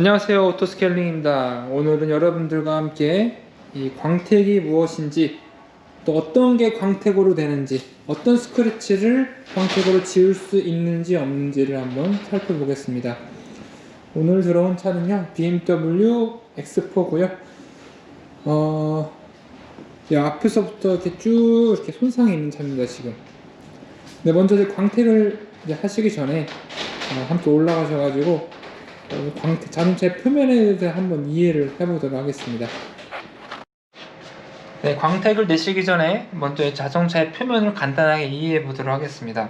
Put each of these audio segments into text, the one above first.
안녕하세요, 오토스케일링입니다. 오늘은 여러분들과 함께 이 광택이 무엇인지, 또 어떤 게 광택으로 되는지, 어떤 스크래치를 광택으로 지울 수 있는지 없는지를 한번 살펴보겠습니다. 오늘 들어온 차는요, BMW X4고요. 이 앞에서부터 이렇게 쭉 이렇게 손상이 있는 차입니다, 지금. 근데 먼저 이제 광택을 이제 하시기 전에 함께 올라가셔가지고 자동차의 표면에 대해 한번 이해를 해보도록 하겠습니다. 네, 광택을 내시기 전에 먼저 자동차의 표면을 간단하게 이해해 보도록 하겠습니다.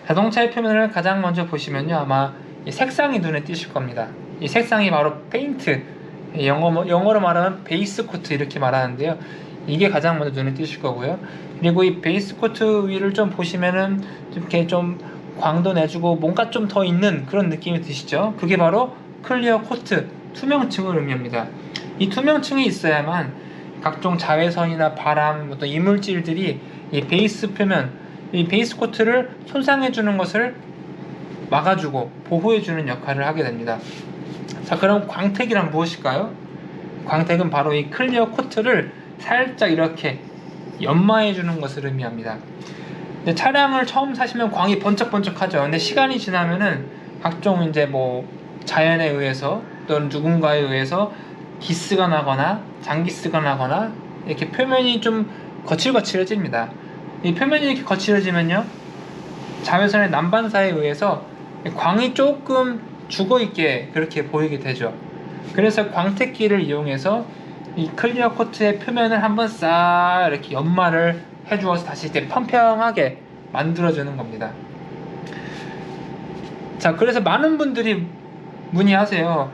자동차의 표면을 가장 먼저 보시면요, 아마 이 색상이 눈에 띄실 겁니다. 이 색상이 바로 페인트, 영어로 말하면 베이스 코트 이렇게 말하는데요. 이게 가장 먼저 눈에 띄실 거고요. 그리고 이 베이스 코트 위를 좀 보시면은 이렇게 좀 광도 내주고 뭔가 좀 더 있는 그런 느낌이 드시죠? 그게 바로 클리어 코트, 투명층을 의미합니다. 이 투명층이 있어야만 각종 자외선이나 바람, 어떤 이물질들이 이 베이스 표면, 이 베이스 코트를 손상해주는 것을 막아주고 보호해주는 역할을 하게 됩니다. 자, 그럼 광택이란 무엇일까요? 광택은 바로 이 클리어 코트를 살짝 이렇게 연마해주는 것을 의미합니다. 근데 차량을 처음 사시면 광이 번쩍번쩍하죠. 근데 시간이 지나면은 각종 이제 뭐 자연에 의해서 또는 누군가에 의해서 기스가 나거나 장기스가 나거나 이렇게 표면이 좀 거칠거칠해집니다. 이 표면이 이렇게 거칠어지면요, 자외선의 난반사에 의해서 광이 조금 죽어있게 그렇게 보이게 되죠. 그래서 광택기를 이용해서 이 클리어 코트의 표면을 한번 싹 이렇게 연마를 해주어서 다시 이제 평평하게 만들어주는 겁니다. 자, 그래서 많은 분들이 문의하세요.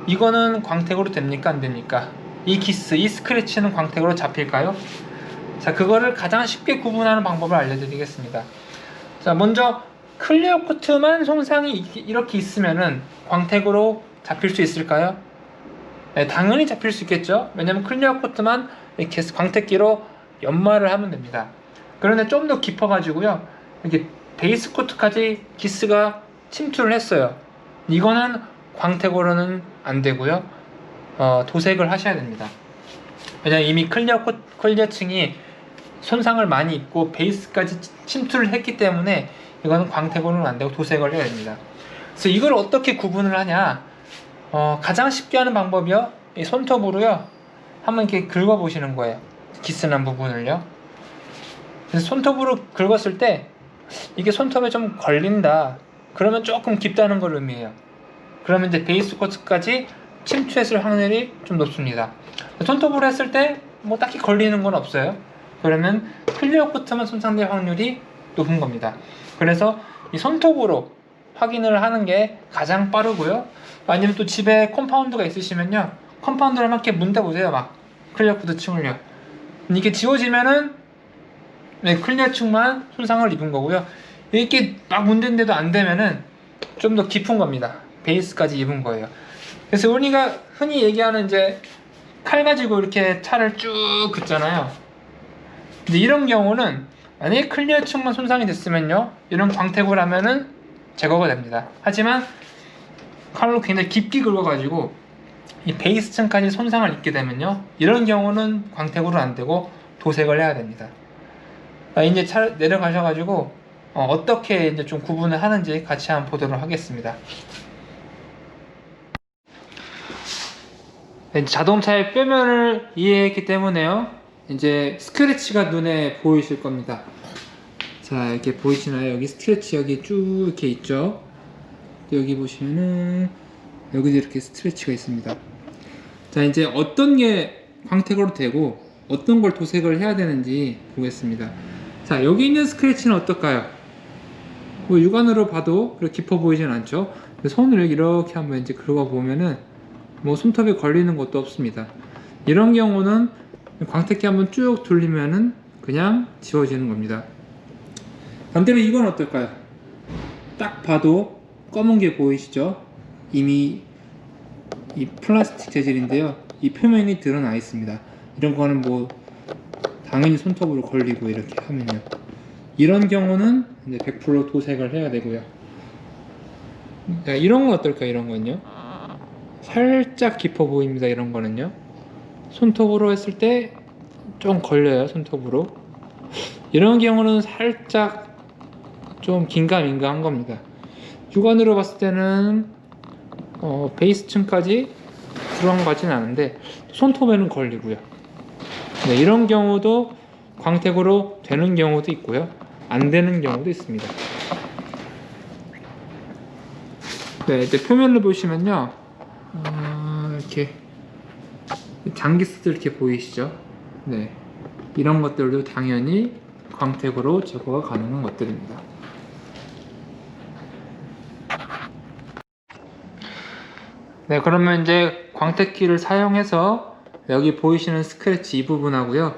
이거는 광택으로 됩니까? 안 됩니까? 이 기스, 이 스크래치는 광택으로 잡힐까요? 자, 그거를 가장 쉽게 구분하는 방법을 알려드리겠습니다. 자, 먼저 클리어 코트만 손상이 이렇게 있으면은 광택으로 잡힐 수 있을까요? 네, 당연히 잡힐 수 있겠죠. 왜냐면 클리어 코트만 이렇게 광택기로 연마를 하면 됩니다. 그런데 좀 더 깊어가지고요, 이렇게 베이스 코트까지 기스가 침투를 했어요. 이거는 광택으로는 안 되고요, 도색을 하셔야 됩니다. 왜냐면 이미 클리어층이 손상을 많이 입고 베이스까지 침투를 했기 때문에 이거는 광택으로는 안 되고 도색을 해야 됩니다. 그래서 이걸 어떻게 구분을 하냐? 가장 쉽게 하는 방법이요, 이 손톱으로요 한번 이렇게 긁어 보시는 거예요. 기스난 부분을요. 그래서 손톱으로 긁었을 때 이게 손톱에 좀 걸린다, 그러면 조금 깊다는 걸 의미해요. 그러면 이제 베이스 코트까지 침투했을 확률이 좀 높습니다. 손톱으로 했을 때 뭐 딱히 걸리는 건 없어요. 그러면 클리어 코트만 손상될 확률이 높은 겁니다. 그래서 이 손톱으로 확인을 하는 게 가장 빠르고요. 아니면 또 집에 컴파운드가 있으시면요, 컴파운드를 막 이렇게 문대보세요. 막 클리어 코트 층을요. 이게 지워지면은 네, 클리어 층만 손상을 입은 거고요. 이렇게 막 문대인데도 안 되면은 좀 더 깊은 겁니다. 베이스까지 입은 거예요. 그래서 우리가 흔히 얘기하는 이제 칼 가지고 이렇게 차를 쭉 긋잖아요. 근데 이런 경우는 만약에 클리어 층만 손상이 됐으면요, 이런 광택을 하면은 제거가 됩니다. 하지만 칼로 굉장히 깊게 긁어가지고 이 베이스 층까지 손상을 입게 되면요, 이런 경우는 광택으로 안 되고 도색을 해야 됩니다. 이제 차 내려가셔가지고 어떻게 이제 좀 구분을 하는지 같이 한번 보도록 하겠습니다. 네, 자동차의 표면을 이해했기 때문에요, 이제 스크래치가 눈에 보이실 겁니다. 자, 이렇게 보이시나요? 여기 스크래치 여기 쭉 이렇게 있죠. 여기 보시면은 여기도 이렇게 스크래치가 있습니다. 자, 이제 어떤 게 광택으로 되고 어떤 걸 도색을 해야 되는지 보겠습니다. 자, 여기 있는 스크래치는 어떨까요? 뭐 육안으로 봐도 그렇게 깊어 보이진 않죠. 손을 이렇게 한번 이제 긁어보면은 뭐 손톱에 걸리는 것도 없습니다. 이런 경우는 광택기 한번 쭉 돌리면은 그냥 지워지는 겁니다. 반대로 이건 어떨까요? 딱 봐도 검은 게 보이시죠? 이미 이 플라스틱 재질인데요, 이 표면이 드러나 있습니다. 이런 거는 뭐 당연히 손톱으로 걸리고 이렇게 하면요, 이런 경우는 이제 100% 도색을 해야 되고요. 자, 이런 건 어떨까요? 이런 건요, 살짝 깊어 보입니다. 이런 거는요. 손톱으로 했을 때 좀 걸려요. 손톱으로. 이런 경우는 살짝 좀 긴가민가한 겁니다. 육안으로 봤을 때는 베이스층까지 들어간 것 같지는 않은데 손톱에는 걸리고요. 네, 이런 경우도 광택으로 되는 경우도 있고요, 안 되는 경우도 있습니다. 네, 이제 표면을 보시면요, 이렇게 장기스도 이렇게 보이시죠? 네, 이런 것들도 당연히 광택으로 제거가 가능한 것들입니다. 네, 그러면 이제 광택기를 사용해서 여기 보이시는 스크래치 이 부분하고요,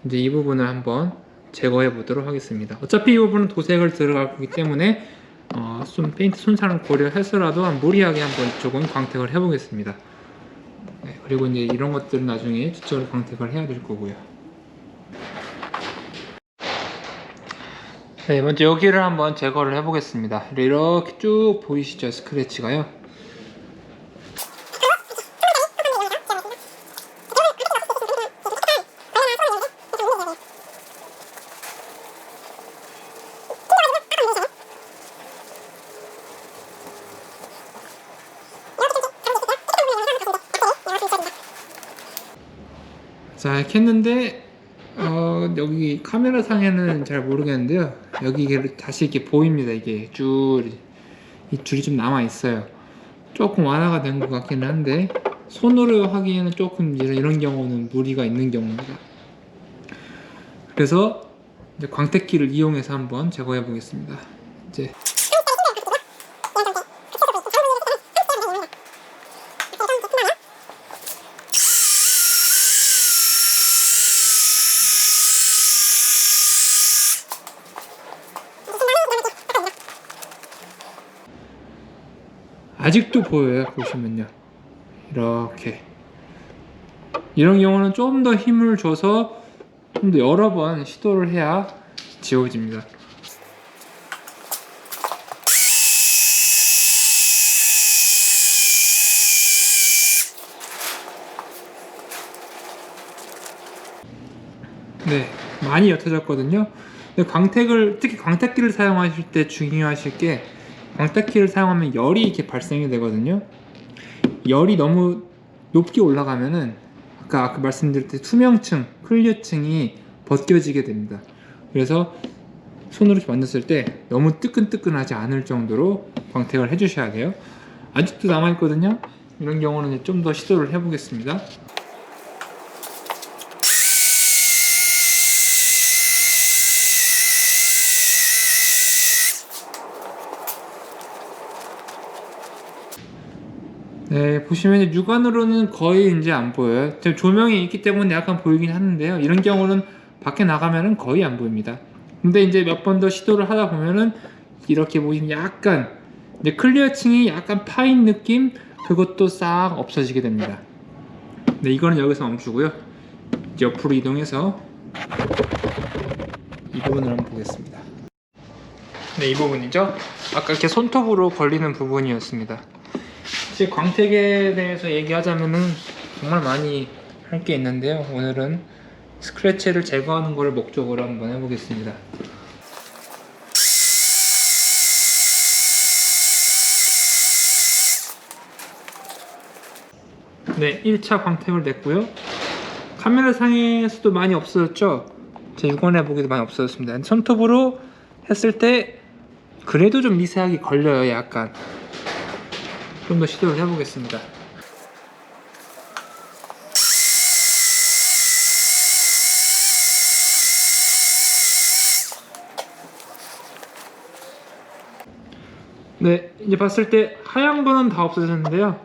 이제 이 부분을 한번 제거해 보도록 하겠습니다. 어차피 이 부분은 도색을 들어갈 거기 때문에 좀 페인트 손상을 고려해서라도 무리하게 한번 이쪽은 광택을 해 보겠습니다. 네, 그리고 이제 이런 것들은 나중에 뒤쪽으로 광택을 해야 될 거고요. 네, 먼저 여기를 한번 제거를 해 보겠습니다. 이렇게 쭉 보이시죠, 스크래치가요. 자, 이렇게 했는데 여기 카메라 상에는 잘 모르겠는데요, 여기 다시 이렇게 보입니다. 이게 이 줄이 좀 남아 있어요. 조금 완화가 된 것 같기는 한데 손으로 하기에는 조금 이런 경우는 무리가 있는 경우입니다. 그래서 이제 광택기를 이용해서 한번 제거해 보겠습니다. 이제 아직도 보여요. 보시면요, 이렇게 이런 경우는 좀 더 힘을 줘서 좀 더 여러 번 시도를 해야 지워집니다. 네, 많이 옅어졌거든요. 근데 특히 광택기를 사용하실 때 중요하실 게, 광택기를 사용하면 열이 이렇게 발생이 되거든요. 열이 너무 높게 올라가면은 아까 말씀드릴 때 투명층, 클리어층이 벗겨지게 됩니다. 그래서 손으로 이렇게 만졌을 때 너무 뜨끈뜨끈하지 않을 정도로 광택을 해주셔야 돼요. 아직도 남아있거든요. 이런 경우는 좀 더 시도를 해보겠습니다. 네, 보시면 육안으로는 거의 이제 안 보여요. 조명이 있기 때문에 약간 보이긴 하는데요, 이런 경우는 밖에 나가면은 거의 안 보입니다. 근데 이제 몇 번 더 시도를 하다 보면은 이렇게 보시면 약간 이제 클리어층이 약간 파인 느낌, 그것도 싹 없어지게 됩니다. 네, 이거는 여기서 멈추고요. 이제 옆으로 이동해서 이 부분을 한번 보겠습니다. 네, 이 부분이죠. 아까 이렇게 손톱으로 걸리는 부분이었습니다. 사실 광택에 대해서 얘기하자면은 정말 많이 할 게 있는데요, 오늘은 스크래치를 제거하는 것을 목적으로 한번 해보겠습니다. 네, 1차 광택을 냈고요. 카메라 상에서도 많이 없어졌죠. 제 육안에 보기도 많이 없어졌습니다. 손톱으로 했을 때 그래도 좀 미세하게 걸려요. 약간 좀 더 시도를 해보겠습니다. 네, 이제 봤을 때 하얀 거는 다 없어졌는데요.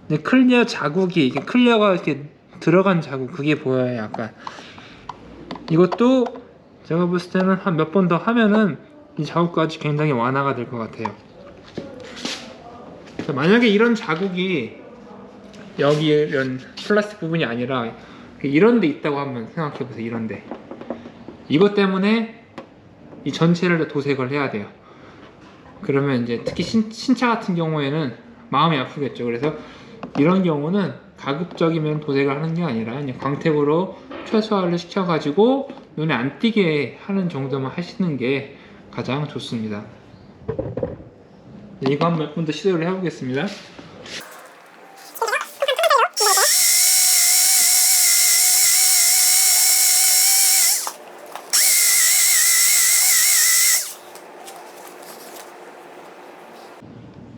네, 클리어 자국이, 이게 클리어가 이렇게 들어간 자국, 그게 보여요. 약간 이것도 제가 봤을 때는 한 몇 번 더 하면은 이 자국까지 굉장히 완화가 될 것 같아요. 만약에 이런 자국이 여기 이런 플라스틱 부분이 아니라 이런 데 있다고 한번 생각해 보세요. 이런 데, 이것 때문에 이 전체를 다 도색을 해야 돼요. 그러면 이제 특히 신차 같은 경우에는 마음이 아프겠죠. 그래서 이런 경우는 가급적이면 도색을 하는 게 아니라 그냥 광택으로 최소화를 시켜가지고 눈에 안 띄게 하는 정도만 하시는 게 가장 좋습니다. 이거 한번 몇 번 더 시도를 해보겠습니다.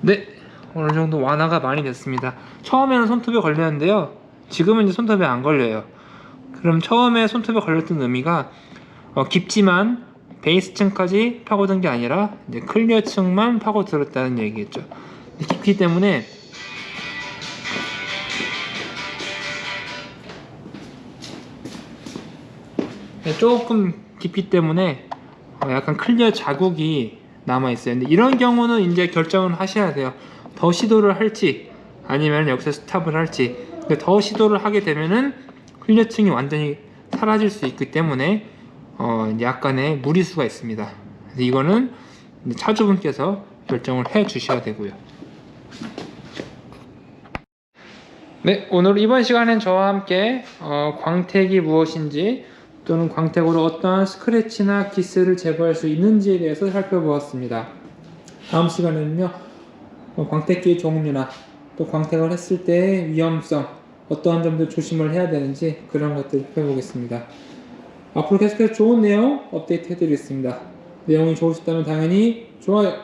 네, 어느 정도 완화가 많이 됐습니다. 처음에는 손톱에 걸렸는데요. 지금은 이제 손톱에 안 걸려요. 그럼 처음에 손톱에 걸렸던 의미가 깊지만 베이스층까지 파고든 게 아니라 이제 클리어층만 파고들었다는 얘기겠죠. 깊기 때문에 조금 깊기 때문에 약간 클리어 자국이 남아 있어요. 근데 이런 경우는 이제 결정을 하셔야 돼요. 더 시도를 할지 아니면 여기서 스탑을 할지. 근데 더 시도를 하게 되면은 클리어층이 완전히 사라질 수 있기 때문에 약간의 무리수가 있습니다. 그래서 이거는 차주분께서 결정을 해 주셔야 되고요. 네, 오늘 이번 시간엔 저와 함께 광택이 무엇인지 또는 광택으로 어떠한 스크래치나 기스를 제거할 수 있는지에 대해서 살펴보았습니다. 다음 시간에는요, 광택기의 종류나 또 광택을 했을 때의 위험성, 어떠한 점들 조심을 해야 되는지 그런 것들을 살펴보겠습니다. 앞으로 계속해서 좋은 내용 업데이트 해드리겠습니다. 내용이 좋으셨다면 당연히 좋아요,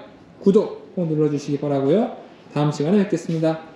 구독 꼭 눌러주시기 바라고요. 다음 시간에 뵙겠습니다.